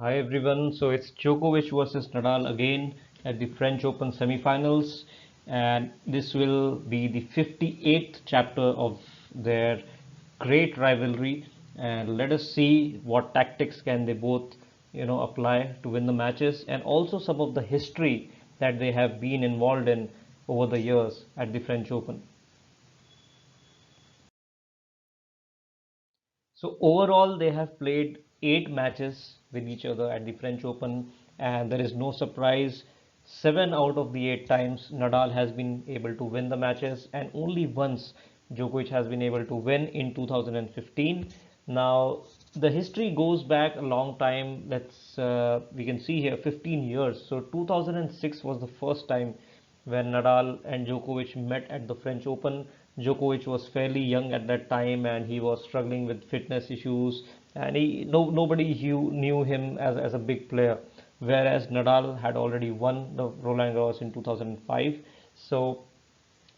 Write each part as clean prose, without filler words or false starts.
Hi everyone. So it's Djokovic versus Nadal again at the French Open semifinals, and this will be the 58th chapter of their great rivalry. And let us see what tactics can they both, apply to win the matches, and also some of the history that they have been involved in over the years at the French Open. So overall, they have played 8 matches with each other at the French Open, and there is no surprise. 7 out of the 8 times Nadal has been able to win the matches, and only once Djokovic has been able to win in 2015. Now the history goes back a long time. Let's we can see here 15 years. So 2006 was the first time when Nadal and Djokovic met at the French Open. Djokovic was fairly young at that time and he was struggling with fitness issues, and nobody knew him as a big player. Whereas Nadal had already won the Roland Garros in 2005. So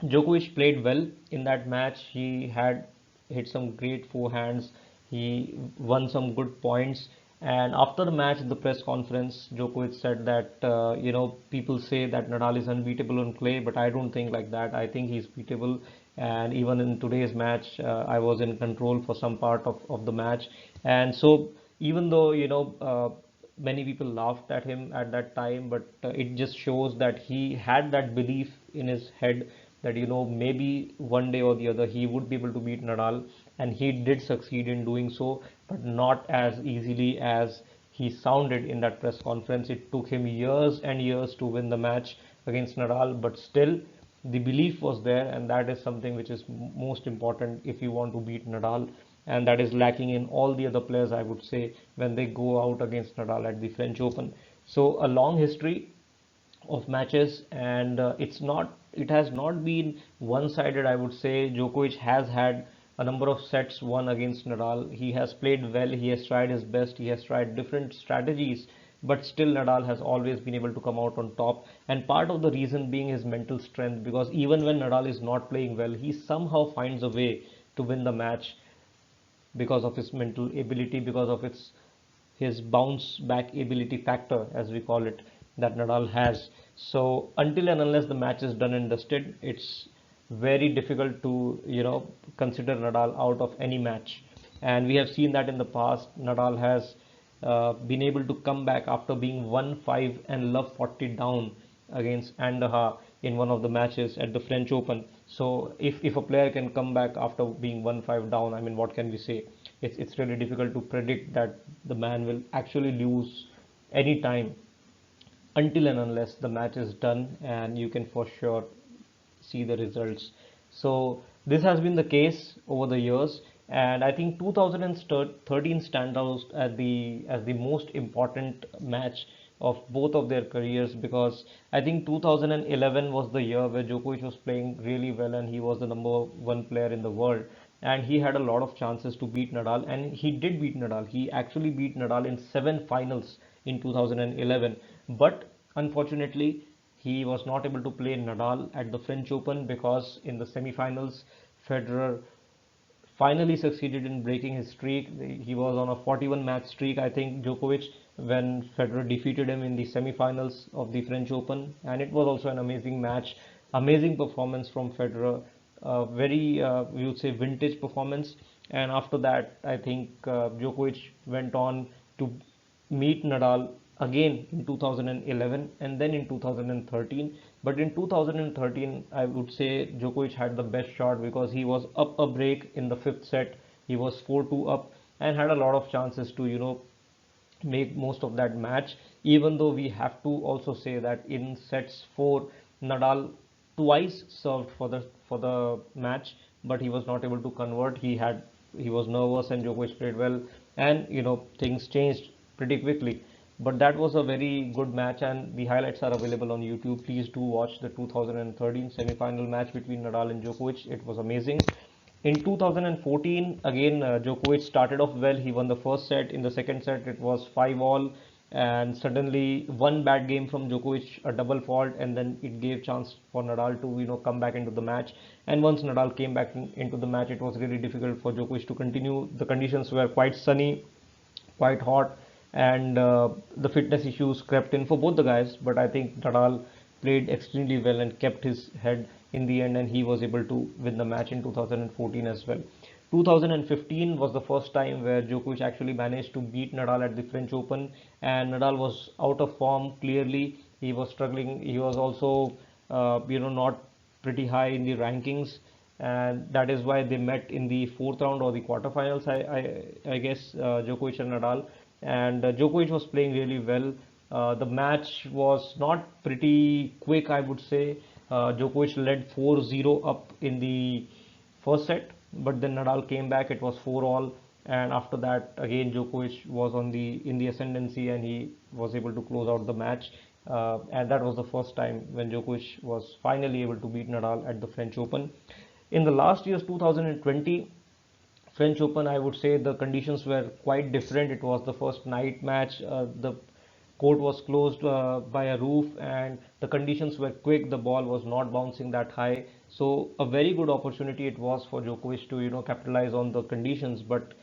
Djokovic played well in that match. He had hit some great forehands. He won some good points. And after the match, in the press conference, Djokovic said that people say that Nadal is unbeatable on clay, but I don't think like that. I think he's beatable. And even in today's match, I was in control for some part of the match. And so even though many people laughed at him at that time, but it just shows that he had that belief in his head that maybe one day or the other he would be able to beat Nadal, and he did succeed in doing so, but not as easily as he sounded in that press conference. It took him years and years to win the match against Nadal, but still the belief was there, and that is something which is most important if you want to beat Nadal, and that is lacking in all the other players, I would say, when they go out against Nadal at the French Open. So a long history of matches, and it has not been one sided, I would say. Djokovic has had a number of sets won against Nadal. He has played well, he has tried his best, he has tried different strategies, but still Nadal has always been able to come out on top, and part of the reason being his mental strength, because even when Nadal is not playing well, he somehow finds a way to win the match because of his mental ability, because of his bounce back ability factor, as we call it, that Nadal has. So until and unless the match is done and dusted, it's very difficult to consider Nadal out of any match. And we have seen that in the past, Nadal has been able to come back after being 1-5 and love 40 down against Andaha in one of the matches at the French Open. So if a player can come back after being 1-5 down, I mean, what can we say? It's really difficult to predict that the man will actually lose any time until and unless the match is done and you can for sure see the results. So this has been the case over the years, and I think 2013 stands out as the most important match of both of their careers, because I think 2011 was the year where Djokovic was playing really well and he was the number one player in the world, and he had a lot of chances to beat Nadal, and he did beat Nadal. He actually beat Nadal in 7 finals in 2011, but unfortunately he was not able to play Nadal at the French Open because in the semi-finals Federer finally succeeded in breaking his streak. He was on a 41 match streak, I think, Djokovic, when Federer defeated him in the semi-finals of the French Open, and it was also an amazing match, amazing performance from Federer, very we would say vintage performance. And after that, I think Djokovic went on to meet Nadal again in 2011 and then in 2013. But in 2013, I would say Djokovic had the best shot because he was up a break in the fifth set. He was 4-2 up and had a lot of chances to, make most of that match. Even though we have to also say that in sets 4, Nadal twice served for the match, but he was not able to convert. He was nervous and Djokovic played well, and things changed pretty quickly. But that was a very good match, and the highlights are available on YouTube. Please do watch the 2013 semi-final match between Nadal and Djokovic. It was amazing. In 2014, again, Djokovic started off well. He won the first set. In the second set, it was 5-all, and suddenly one bad game from Djokovic, a double fault, and then it gave chance for Nadal to come back into the match. And once Nadal came back into the match, it was really difficult for Djokovic to continue. The conditions were quite sunny, quite hot, and the fitness issues crept in for both the guys. But I think Nadal played extremely well and kept his head in the end, and he was able to win the match in 2014 as well. 2015 was the first time where Djokovic actually managed to beat Nadal at the French Open, and Nadal was out of form. Clearly, he was struggling. He was also, not pretty high in the rankings, and that is why they met in the fourth round or the quarterfinals. I guess Djokovic and Nadal, and Djokovic was playing really well. The match was not pretty quick, I would say. Djokovic led 4-0 up in the first set, but then Nadal came back. It was 4 all, and after that, again Djokovic was on the in the ascendancy, and he was able to close out the match. And that was the first time when Djokovic was finally able to beat Nadal at the French Open. In the last year's 2020 French Open, I would say the conditions were quite different. It was the first night match. The court was closed by a roof, and the conditions were quick. The ball was not bouncing that high, so a very good opportunity it was for Djokovic to capitalize on the conditions. But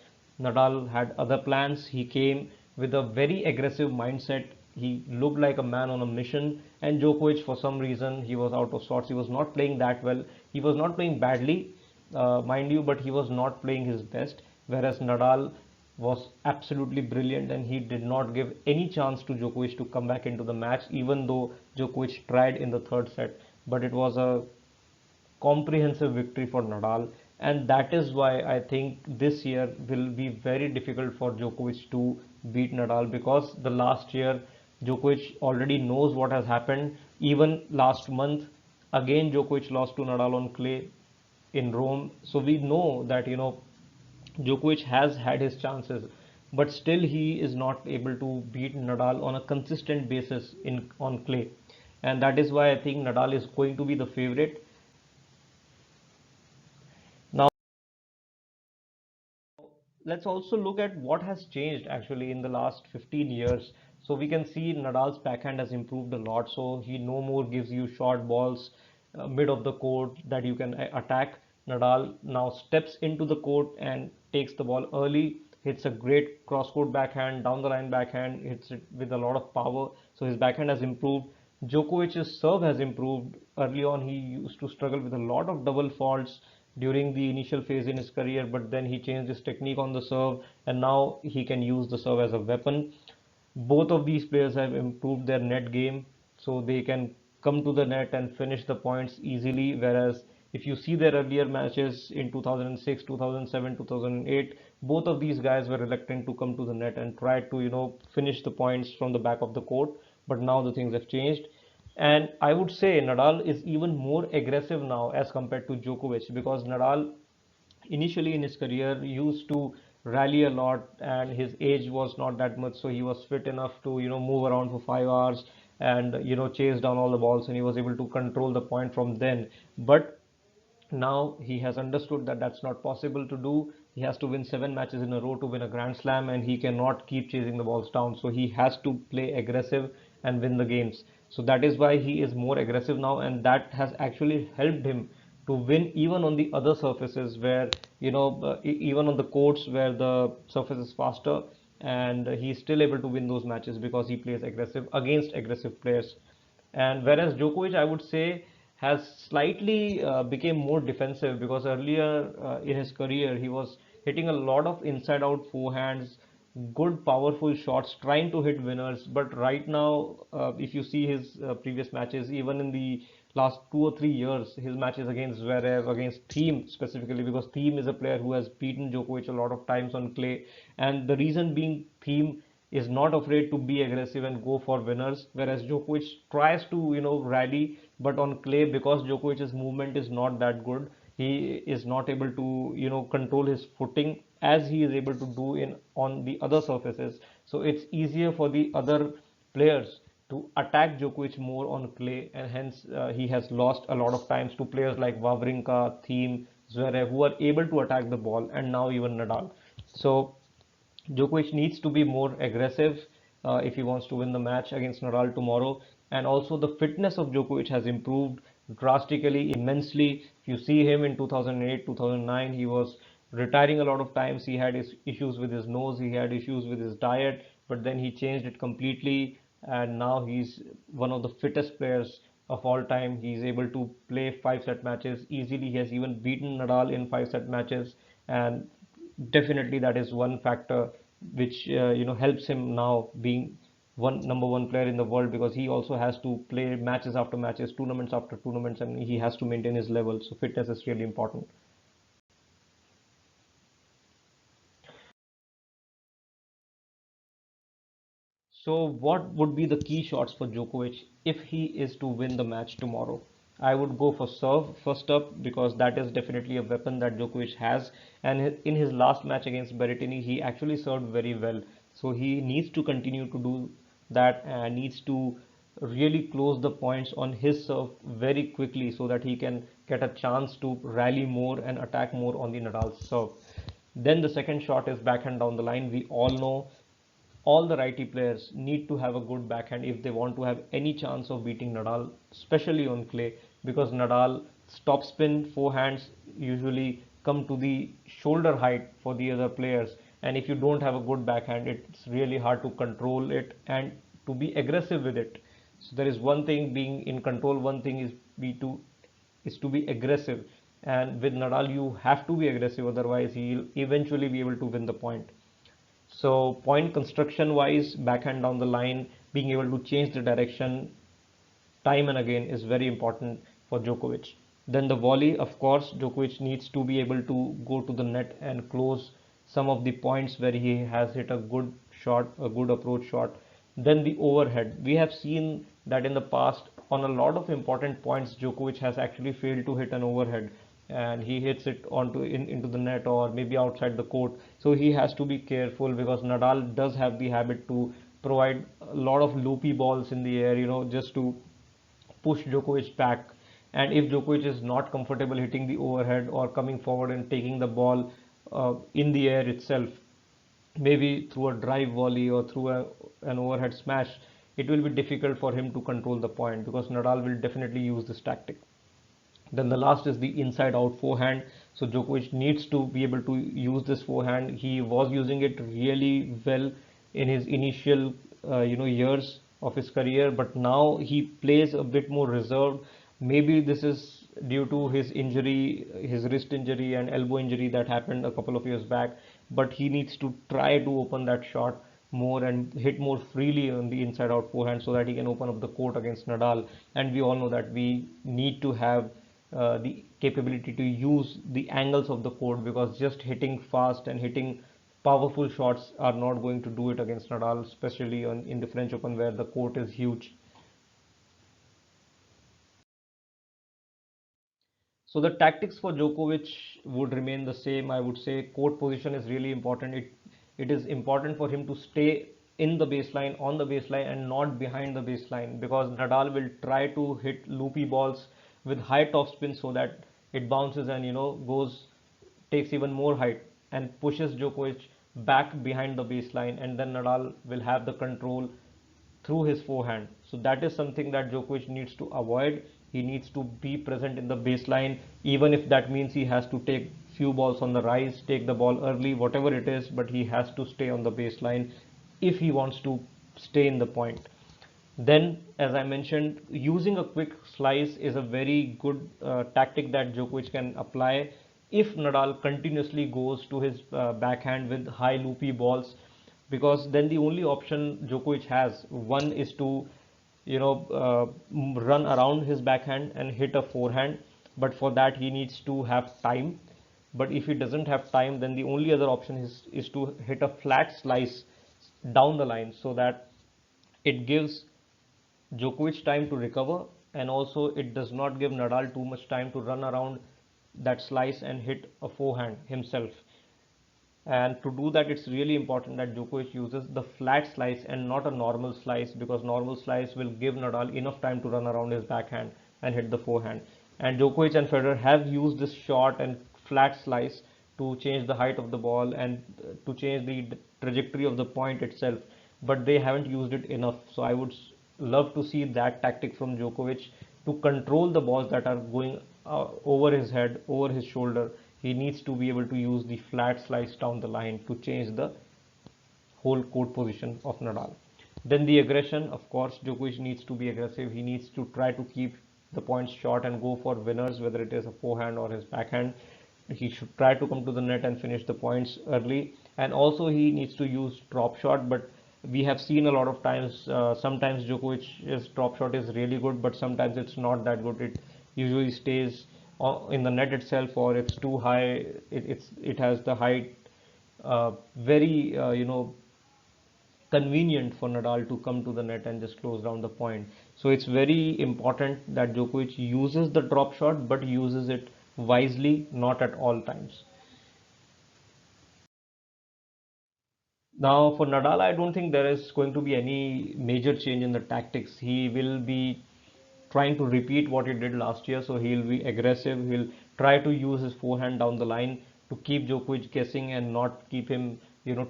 Nadal had other plans. He came with a very aggressive mindset. He looked like a man on a mission, and Djokovic, for some reason, he was out of sorts. He was not playing that well. He was not playing badly, mind you, but he was not playing his best. Whereas Nadal was absolutely brilliant, and he did not give any chance to Djokovic to come back into the match, even though Djokovic tried in the third set. But it was a comprehensive victory for Nadal, and that is why I think this year will be very difficult for Djokovic to beat Nadal, because the last year Djokovic already knows what has happened. Even last month, again Djokovic lost to Nadal on clay in Rome. So we know that Djokovic has had his chances, but still he is not able to beat Nadal on a consistent basis in on clay, and that is why I think Nadal is going to be the favorite. Now let's also look at what has changed actually in the last 15 years. So we can see Nadal's backhand has improved a lot. So he no more gives you short balls mid of the court that you can attack. Nadal now steps into the court and takes the ball early, hits a great cross court backhand, down the line backhand, hits it with a lot of power. So his backhand has improved. Djokovic's serve has improved. Early on, he used to struggle with a lot of double faults during the initial phase in his career, but then he changed his technique on the serve, and now he can use the serve as a weapon. Both of these players have improved their net game, so they can come to the net and finish the points easily. Whereas if you see their earlier matches in 2006, 2007, 2008, both of these guys were reluctant to come to the net and try to finish the points from the back of the court. But now the things have changed, and I would say Nadal is even more aggressive now as compared to Djokovic, because Nadal initially in his career used to rally a lot, and his age was not that much, so he was fit enough to move around for 5 hours and chase down all the balls, and he was able to control the point from then. But now he has understood that that's not possible to do. He has to win 7 matches in a row to win a Grand Slam, and he cannot keep chasing the balls down. So he has to play aggressive and win the games. So that is why he is more aggressive now, and that has actually helped him to win even on the other surfaces where, even on the courts where the surface is faster, and he's still able to win those matches because he plays aggressive against aggressive players. And whereas Djokovic, I would say, has slightly became more defensive, because earlier in his career he was hitting a lot of inside out forehands, good powerful shots, trying to hit winners. But right now, if you see his previous matches, even in the last 2 or 3 years, his matches against Zverev, against Thiem specifically, because Thiem is a player who has beaten Djokovic a lot of times on clay, and the reason being Thiem is not afraid to be aggressive and go for winners, whereas Djokovic tries to rally, but on clay, because Djokovic's movement is not that good, he is not able to control his footing as he is able to do in on the other surfaces. So it's easier for the other players to attack Djokovic more on clay, and hence he has lost a lot of times to players like Wawrinka, Thiem, Zverev, who are able to attack the ball, and now even Nadal. So Djokovic needs to be more aggressive if he wants to win the match against Nadal tomorrow. And also the fitness of Djokovic has improved drastically, immensely. If you see him in 2008, 2009, he was retiring a lot of times. He had his issues with his nose, he had issues with his diet. but then he changed it completely, and now he's one of the fittest players of all time. He's able to play 5 set matches easily. He has even beaten Nadal in 5 set matches, and definitely that is one factor which helps him now being one number one player in the world, because he also has to play matches after matches, tournaments after tournaments, and he has to maintain his level. So fitness is really important. So, what would be the key shots for Djokovic if he is to win the match tomorrow? I would go for serve first up, because that is definitely a weapon that Djokovic has. And in his last match against Berrettini, he actually served very well. So he needs to continue to do that and needs to really close the points on his serve very quickly, so that he can get a chance to rally more and attack more on the Nadal's serve. Then the second shot is backhand down the line. We all know all the righty players need to have a good backhand if they want to have any chance of beating Nadal, especially on clay, because Nadal top spin forehands usually come to the shoulder height for the other players, and if you don't have a good backhand, it's really hard to control it and to be aggressive with it. So there is one thing being in control, one thing is to be aggressive, and with Nadal you have to be aggressive, otherwise he'll eventually be able to win the point. So point construction wise, backhand down the line, being able to change the direction time and again is very important for Djokovic. Then the volley, of course, Djokovic needs to be able to go to the net and close some of the points where he has hit a good shot, a good approach shot. Then the overhead. We have seen that in the past on a lot of important points, Djokovic has actually failed to hit an overhead, and he hits it into the net or maybe outside the court. So he has to be careful, because Nadal does have the habit to provide a lot of loopy balls in the air, just to push Djokovic back. And if Djokovic is not comfortable hitting the overhead or coming forward and taking the ball in the air itself, maybe through a drive volley or through an overhead smash, it will be difficult for him to control the point, because Nadal will definitely use this tactic. Then the last is the inside out forehand. So Djokovic needs to be able to use this forehand. He was using it really well in his initial years of his career, but now he plays a bit more reserved. Maybe this is due to his injury, his wrist injury and elbow injury that happened a couple of years back, but he needs to try to open that shot more and hit more freely on the inside out forehand, so that he can open up the court against Nadal. And we all know that we need to have the capability to use the angles of the court, because just hitting fast and hitting powerful shots are not going to do it against Nadal, especially in the French Open where the court is huge. So the tactics for Djokovic would remain the same. I would say court position is really important. It is important for him to stay in the baseline, on the baseline, and not behind the baseline, because Nadal will try to hit loopy balls with high topspin, so that it bounces and goes, takes even more height and pushes Djokovic back behind the baseline, and then Nadal will have the control through his forehand. So that is something that Djokovic needs to avoid. He needs to be present in the baseline, even if that means he has to take few balls on the rise, take the ball early, whatever it is, but he has to stay on the baseline if he wants to stay in the point. Then, as I mentioned, using a quick slice is a very good tactic that Djokovic can apply if Nadal continuously goes to his backhand with high loopy balls, because then the only option Djokovic has, one is to run around his backhand and hit a forehand, but for that he needs to have time. But if he doesn't have time, then the only other option is to hit a flat slice down the line, so that it gives Djokovic time to recover, and also it does not give Nadal too much time to run around that slice and hit a forehand himself. And to do that, it's really important that Djokovic uses the flat slice and not a normal slice, because normal slice will give Nadal enough time to run around his backhand and hit the forehand. And Djokovic and Federer have used this short and flat slice to change the height of the ball and to change the trajectory of the point itself, but they haven't used it enough. So I would love to see that tactic from Djokovic to control the balls that are going over his head, over his shoulder. He needs to be able to use the flat slice down the line to change the whole court position of Nadal. Then the aggression, of course, Djokovic needs to be aggressive. He needs to try to keep the points short and go for winners, whether it is a forehand or his backhand. He should try to come to the net and finish the points early. And also he needs to use drop shot, but we have seen a lot of times, sometimes Djokovic's drop shot is really good, but sometimes it's not that good. It usually stays in the net itself, or it's too high. It has the height, very convenient for Nadal to come to the net and just close down the point. So it's very important that Djokovic uses the drop shot, but uses it wisely, not at all times. Now, for Nadal, I don't think there is going to be any major change in the tactics. He will be trying to repeat what he did last year, so he'll be aggressive. He'll try to use his forehand down the line to keep Djokovic guessing and not keep him,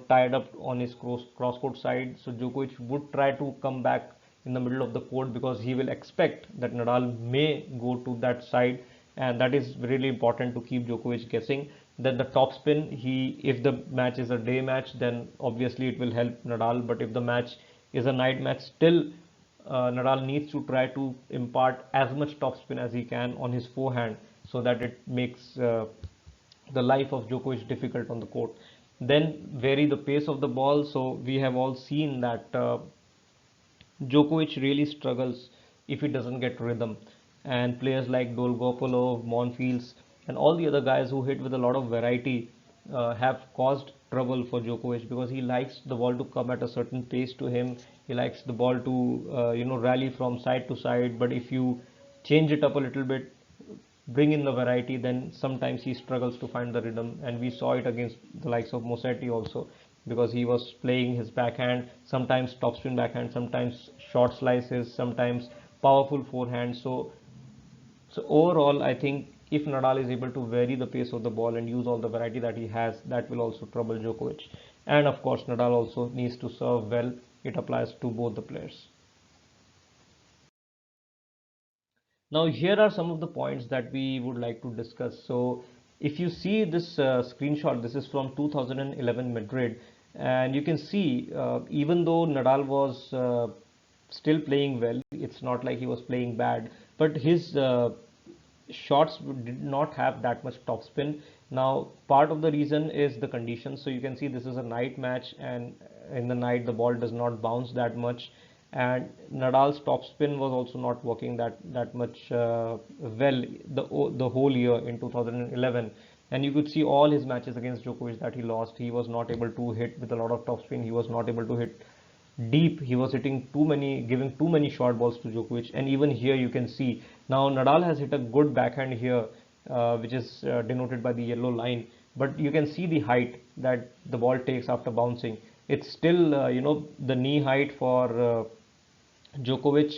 tied up on his cross court side. So Djokovic would try to come back in the middle of the court because he will expect that Nadal may go to that side, and that is really important to keep Djokovic guessing. Then the topspin, if the match is a day match, then obviously it will help Nadal. But if the match is a night match, still Nadal needs to try to impart as much topspin as he can on his forehand so that it makes the life of Djokovic difficult on the court. Then vary the pace of the ball. So we have all seen that Djokovic really struggles if he doesn't get rhythm. And players like Dolgopolov, Monfils, and all the other guys who hit with a lot of variety have caused trouble for Djokovic because he likes the ball to come at a certain pace to him. He likes the ball to rally from side to side. But if you change it up a little bit, bring in the variety, then sometimes he struggles to find the rhythm. And we saw it against the likes of Musetti also, because he was playing his backhand, sometimes topspin backhand, sometimes short slices, sometimes powerful forehand. So overall, I think if Nadal is able to vary the pace of the ball and use all the variety that he has, that will also trouble Djokovic. And of course, Nadal also needs to serve well. It applies to both the players. Now, here are some of the points that we would like to discuss. So, if you see this screenshot, this is from 2011 Madrid, and you can see even though Nadal was still playing well, it's not like he was playing bad, but his shots did not have that much topspin. Now, part of the reason is the conditions. So you can see this is a night match, and in the night the ball does not bounce that much, and Nadal's topspin was also not working that much well the whole year in 2011. And you could see all his matches against Djokovic that he lost. He was not able to hit with a lot of topspin. He was not able to hit deep. He was hitting too many, giving too many short balls to Djokovic. And even here you can see now Nadal has hit a good backhand here, which is denoted by the yellow line. But you can see the height that the ball takes after bouncing. It's still, the knee height for Djokovic,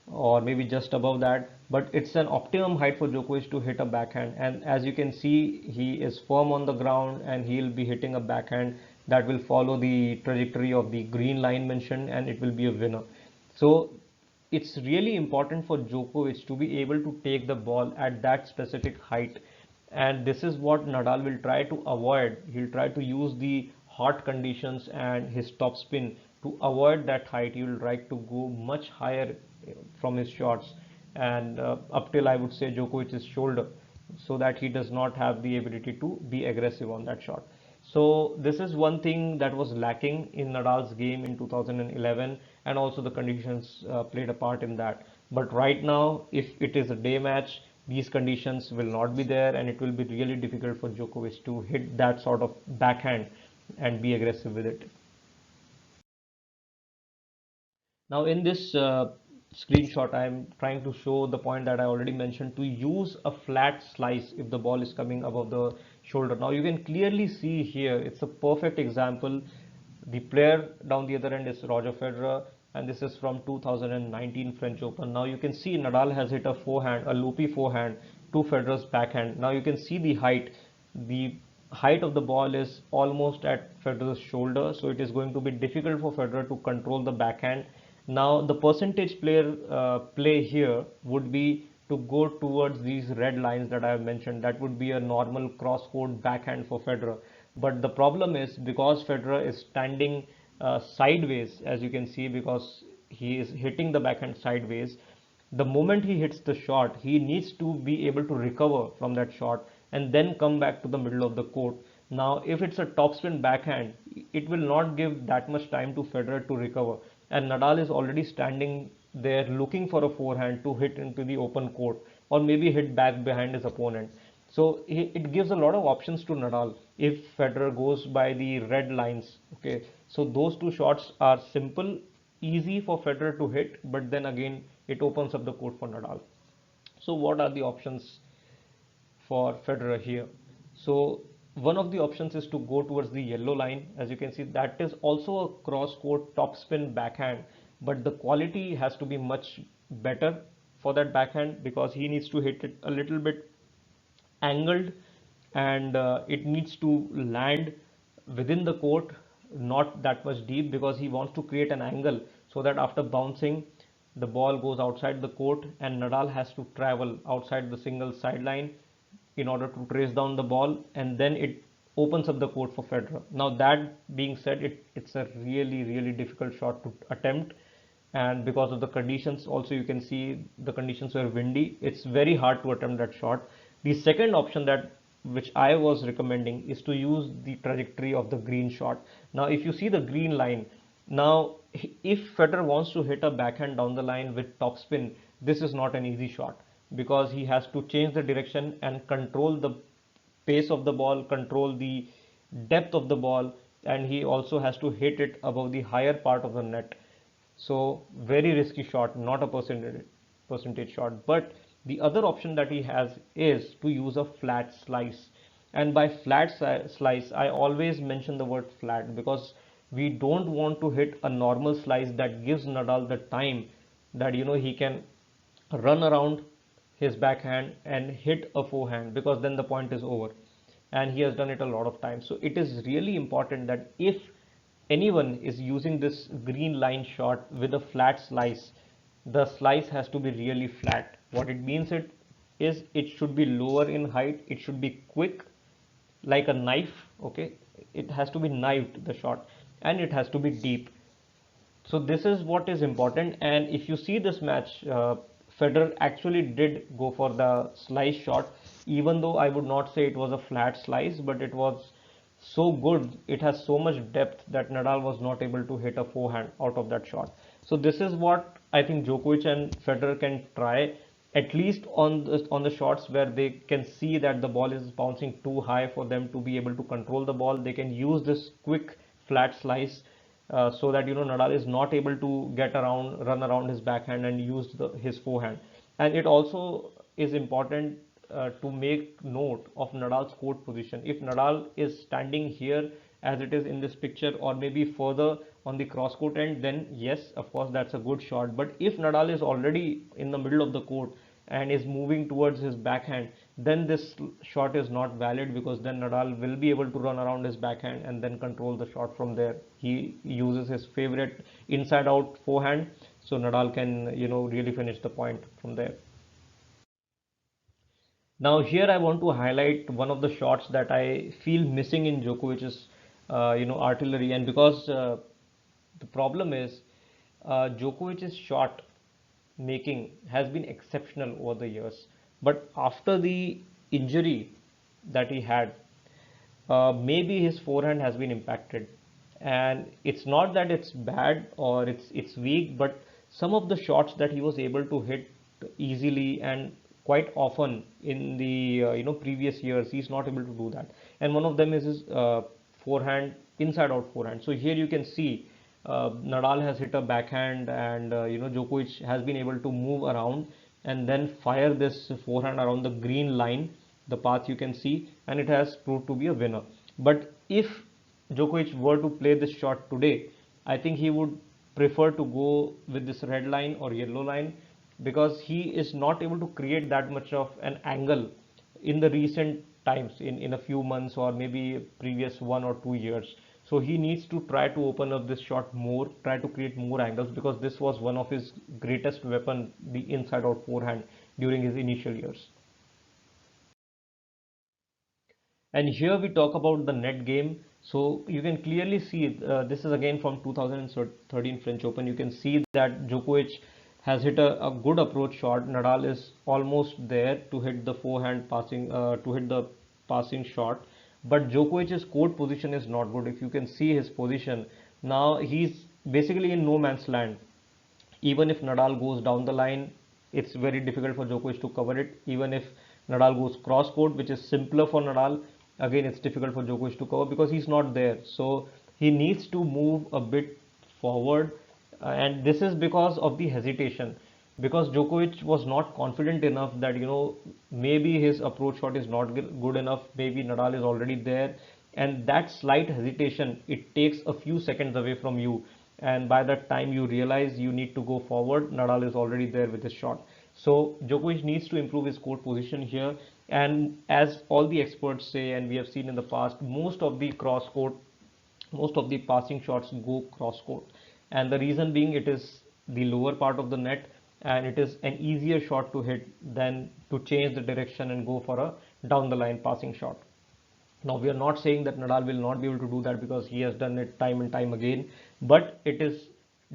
or maybe just above that, but it's an optimum height for Djokovic to hit a backhand. And as you can see, he is firm on the ground and he'll be hitting a backhand that will follow the trajectory of the green line mentioned, and it will be a winner. So it's really important for Djokovic to be able to take the ball at that specific height, and this is what Nadal will try to avoid. He'll try to use the hot conditions and his top spin to avoid that height. He will try to go much higher from his shots, and up till I would say Djokovic's shoulder, so that he does not have the ability to be aggressive on that shot. So this is one thing that was lacking in Nadal's game in 2011, and also the conditions played a part in that. But right now, if it is a day match, these conditions will not be there, and it will be really difficult for Djokovic to hit that sort of backhand and be aggressive with it. Now in this screenshot, I am trying to show the point that I already mentioned, to use a flat slice if the ball is coming above the shoulder. Now you can clearly see here, it's a perfect example. The player down the other end is Roger Federer, and this is from 2019 French Open. Now you can see Nadal has hit a forehand, a loopy forehand to Federer's backhand. Now you can see the height. The height of the ball is almost at Federer's shoulder, so it is going to be difficult for Federer to control the backhand. Now the percentage player play here would be to go towards these red lines that I have mentioned. That would be a normal cross court backhand for Federer. But the problem is, because Federer is standing sideways, as you can see, because he is hitting the backhand sideways. The moment he hits the shot, he needs to be able to recover from that shot and then come back to the middle of the court. Now, if it's a topspin backhand, it will not give that much time to Federer to recover. And Nadal is already standing there looking for a forehand to hit into the open court or maybe hit back behind his opponent. So it gives a lot of options to Nadal if Federer goes by the red lines. Okay, so those two shots are simple, easy for Federer to hit, but then again it opens up the court for Nadal. So what are the options for Federer here? So one of the options is to go towards the yellow line. As you can see, that is also a cross court topspin backhand, but the quality has to be much better for that backhand because he needs to hit it a little bit angled, and it needs to land within the court, not that much deep, because he wants to create an angle so that after bouncing the ball goes outside the court and Nadal has to travel outside the single sideline in order to trace down the ball, and then it opens up the court for Federer. Now that being said, it's a really difficult shot to attempt, and because of the conditions also, you can see the conditions were windy. It's very hard to attempt that shot. The second option that which I was recommending is to use the trajectory of the green shot. Now if you see the green line, now if Federer wants to hit a backhand down the line with topspin, this is not an easy shot because he has to change the direction and control the pace of the ball, control the depth of the ball, and he also has to hit it above the higher part of the net. So very risky shot, not a percentage shot. But the other option that he has is to use a flat slice. And by flat slice, I always mention the word flat because we don't want to hit a normal slice that gives Nadal the time that he can run around his backhand and hit a forehand, because then the point is over, and he has done it a lot of times. So it is really important that if anyone is using this green line shot with a flat slice, the slice has to be really flat. What it means it should be lower in height, it should be quick like a knife. Okay, it has to be knifed, the shot, and it has to be deep. So this is what is important. And if you see this match, Federer actually did go for the slice shot, even though I would not say it was a flat slice, but it was so good, it has so much depth that Nadal was not able to hit a forehand out of that shot. So this is what I think Djokovic and Federer can try, at least on the shots where they can see that the ball is bouncing too high for them to be able to control the ball. They can use this quick flat slice, so that Nadal is not able to run around his backhand and use his forehand. And it also is important to make note of Nadal's court position. If Nadal is standing here as it is in this picture, or maybe further on the cross court end, then yes, of course, that's a good shot. But if Nadal is already in the middle of the court and is moving towards his backhand, then this shot is not valid, because then Nadal will be able to run around his backhand and then control the shot from there. He uses his favorite inside out forehand, so Nadal can really finish the point from there. Now here I want to highlight one of the shots that I feel missing in Djokovic's artillery, and because the problem is Djokovic's shot making has been exceptional over the years, but after the injury that he had, maybe his forehand has been impacted, and it's not that it's bad or it's weak, but some of the shots that he was able to hit easily and quite often in the previous years, he's not able to do that. And one of them is his forehand, inside out forehand. So here you can see Nadal has hit a backhand, and Djokovic has been able to move around and then fire this forehand around the green line, the path you can see, and it has proved to be a winner. But if Djokovic were to play this shot today, I think he would prefer to go with this red line or yellow line, because he is not able to create that much of an angle in the recent times, in a few months or maybe previous 1 or 2 years. So he needs to try to open up this shot more, try to create more angles, because this was one of his greatest weapon, the inside out forehand, during his initial years. And here we talk about the net game. So you can clearly see this is again from 2013 French Open. You can see that Djokovic has hit a good approach shot. Nadal is almost there to hit the forehand passing to hit the passing shot, but Djokovic's court position is not good. If you can see his position now, he's basically in no man's land. Even if Nadal goes down the line, it's very difficult for Djokovic to cover it. Even if Nadal goes cross court, which is simpler for Nadal, again it's difficult for Djokovic to cover because he's not there. So he needs to move a bit forward, and this is because of the hesitation. Because Djokovic was not confident enough that maybe his approach shot is not good enough. Maybe Nadal is already there, and that slight hesitation, it takes a few seconds away from you, and by that time you realize you need to go forward, Nadal is already there with his shot. So Djokovic needs to improve his court position here, and as all the experts say, and we have seen in the past, most of the passing shots go cross court, and the reason being it is the lower part of the net, and it is an easier shot to hit than to change the direction and go for a down the line passing shot. Now, we are not saying that Nadal will not be able to do that because he has done it time and time again, but it is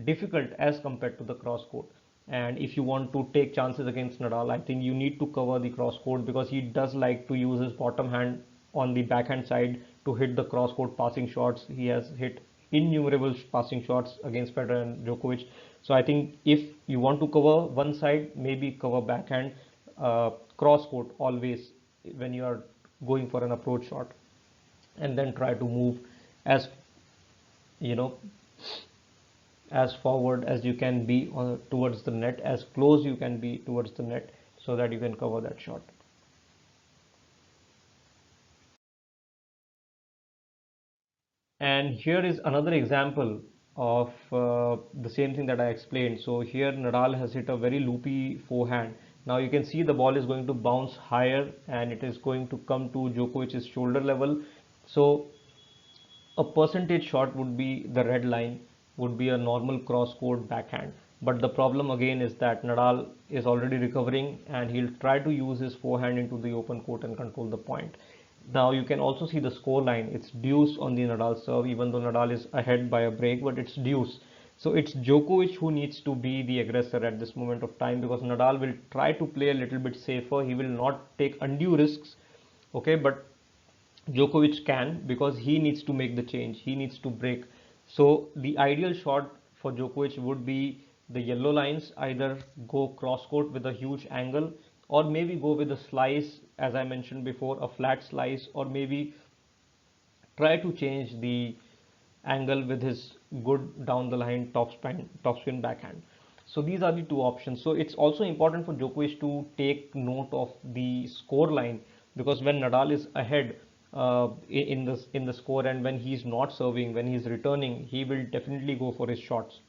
difficult as compared to the cross court. And if you want to take chances against Nadal, I think you need to cover the cross court because he does like to use his bottom hand on the backhand side to hit the cross court passing shots. He has hit innumerable passing shots against Federer and Djokovic. So I think if you want to cover one side, maybe cover backhand, cross court always when you are going for an approach shot, and then try to move as you know as forward as you can be towards the net, as close you can be towards the net, so that you can cover that shot. And here is another example of the same thing that I explained. So here Nadal has hit a very loopy forehand. Now you can see the ball is going to bounce higher and it is going to come to Djokovic's shoulder level. So a percentage shot would be the red line, would be a normal cross court backhand. But the problem again is that Nadal is already recovering and he'll try to use his forehand into the open court and control the point. Now you can also see the score line. It's deuce on the Nadal serve, even though Nadal is ahead by a break, but it's deuce. So it's Djokovic who needs to be the aggressor at this moment of time, because Nadal will try to play a little bit safer. He will not take undue risks. Okay, but Djokovic can, because he needs to make the change. He needs to break. So the ideal shot for Djokovic would be the yellow lines, either go cross court with a huge angle, or maybe go with a slice, as I mentioned before, a flat slice, or maybe try to change the angle with his good down the line topspin backhand. So these are the two options. So it's also important for Djokovic to take note of the score line, because when Nadal is ahead in the score, and when he's not serving, when he's returning, he will definitely go for his shots.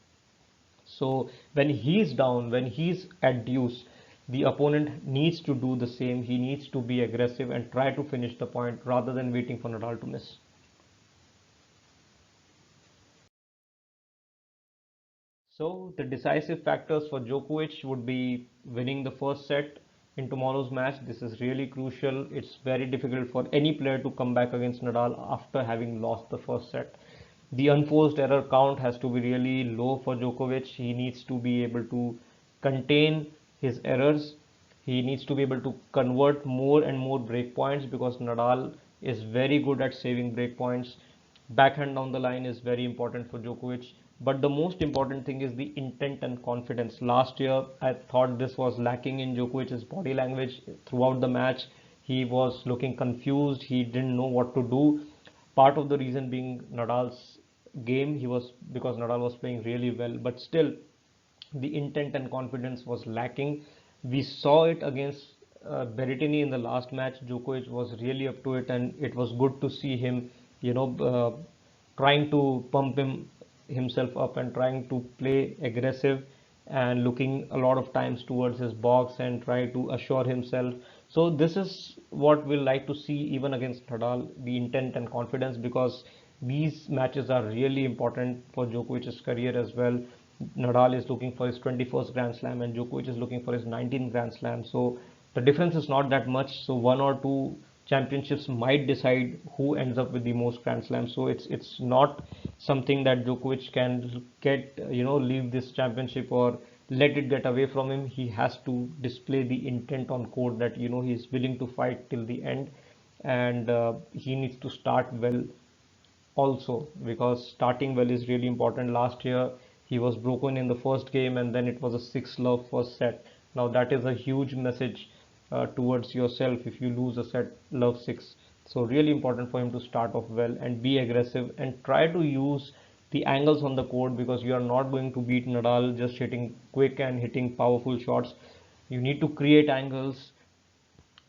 So when he's down, when he's at deuce, the opponent needs to do the same. He needs to be aggressive and try to finish the point rather than waiting for Nadal to miss. So the decisive factors for Djokovic would be winning the first set in tomorrow's match. This is really crucial. It's very difficult for any player to come back against Nadal after having lost the first set. The unforced error count has to be really low for Djokovic. He needs to be able to contain his errors. He needs to be able to convert more and more break points, because Nadal is very good at saving break points. Backhand down the line is very important for Djokovic. But the most important thing is the intent and confidence. Last year, I thought this was lacking in Djokovic's body language throughout the match. He was looking confused. He didn't know what to do. Part of the reason being Nadal's game, he was because Nadal was playing really well, but still the intent and confidence was lacking. We saw it against Berrettini in the last match. Djokovic was really up to it, and it was good to see him, you know, trying to pump himself up and trying to play aggressive and looking a lot of times towards his box and try to assure himself. So this is what we'll like to see even against Nadal, the intent and confidence, because these matches are really important for Djokovic's career as well. Nadal is looking for his 21st Grand Slam and Djokovic is looking for his 19th Grand Slam. So the difference is not that much. So one or two championships might decide who ends up with the most Grand Slams. So it's not something that Djokovic can get, leave this championship or let it get away from him. He has to display the intent on court that he's willing to fight till the end, and he needs to start well also, because starting well is really important. Last year he was broken in the first game, and then it was a 6-love first set. Now that is a huge message towards yourself if you lose a set love 6. So really important for him to start off well and be aggressive and try to use the angles on the court, because you are not going to beat Nadal just hitting quick and hitting powerful shots. You need to create angles,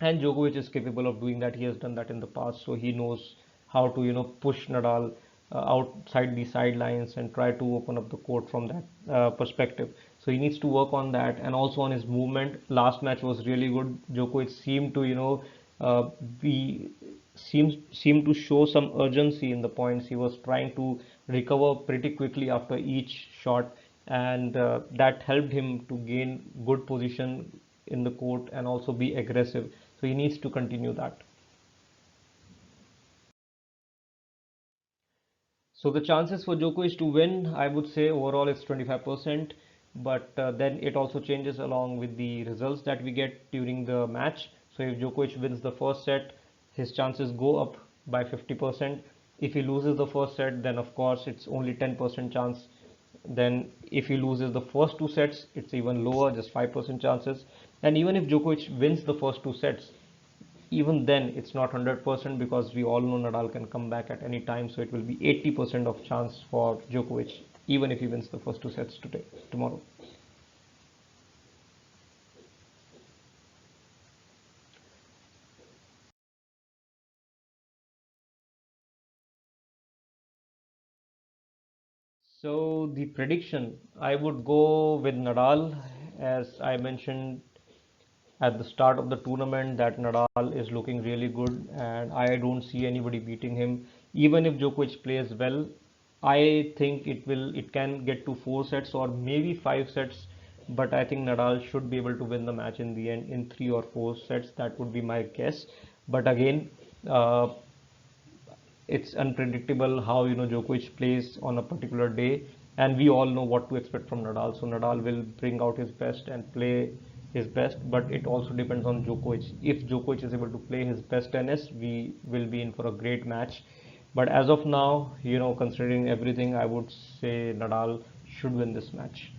and Djokovic is capable of doing that. He has done that in the past, so he knows how to push Nadal outside the sidelines and try to open up the court from that perspective. So he needs to work on that, and also on his movement. Last match was really good. Djokovic seemed to be seemed to show some urgency in the points. He was trying to recover pretty quickly after each shot, and that helped him to gain good position in the court and also be aggressive. So he needs to continue that. So the chances for Djokovic to win, I would say overall it's 25%, but then it also changes along with the results that we get during the match. So if Djokovic wins the first set, his chances go up by 50%. If he loses the first set, then of course it's only 10% chance. Then if he loses the first two sets, it's even lower, just 5% chances. And even if Djokovic wins the first two sets, even then it's not 100%, because we all know Nadal can come back at any time. So it will be 80% of chance for Djokovic, even if he wins the first two sets tomorrow. So the prediction, I would go with Nadal, as I mentioned at the start of the tournament that Nadal is looking really good, and I don't see anybody beating him. Even if Djokovic plays well, I think it can get to 4 sets or maybe 5 sets, but I think Nadal should be able to win the match in the end in 3 or 4 sets. That would be my guess. But again, uh, it's unpredictable how Djokovic plays on a particular day, and we all know what to expect from Nadal. So Nadal will bring out his best and play his best, but it also depends on Djokovic. If Djokovic is able to play his best tennis, we will be in for a great match. But as of now, considering everything, I would say Nadal should win this match.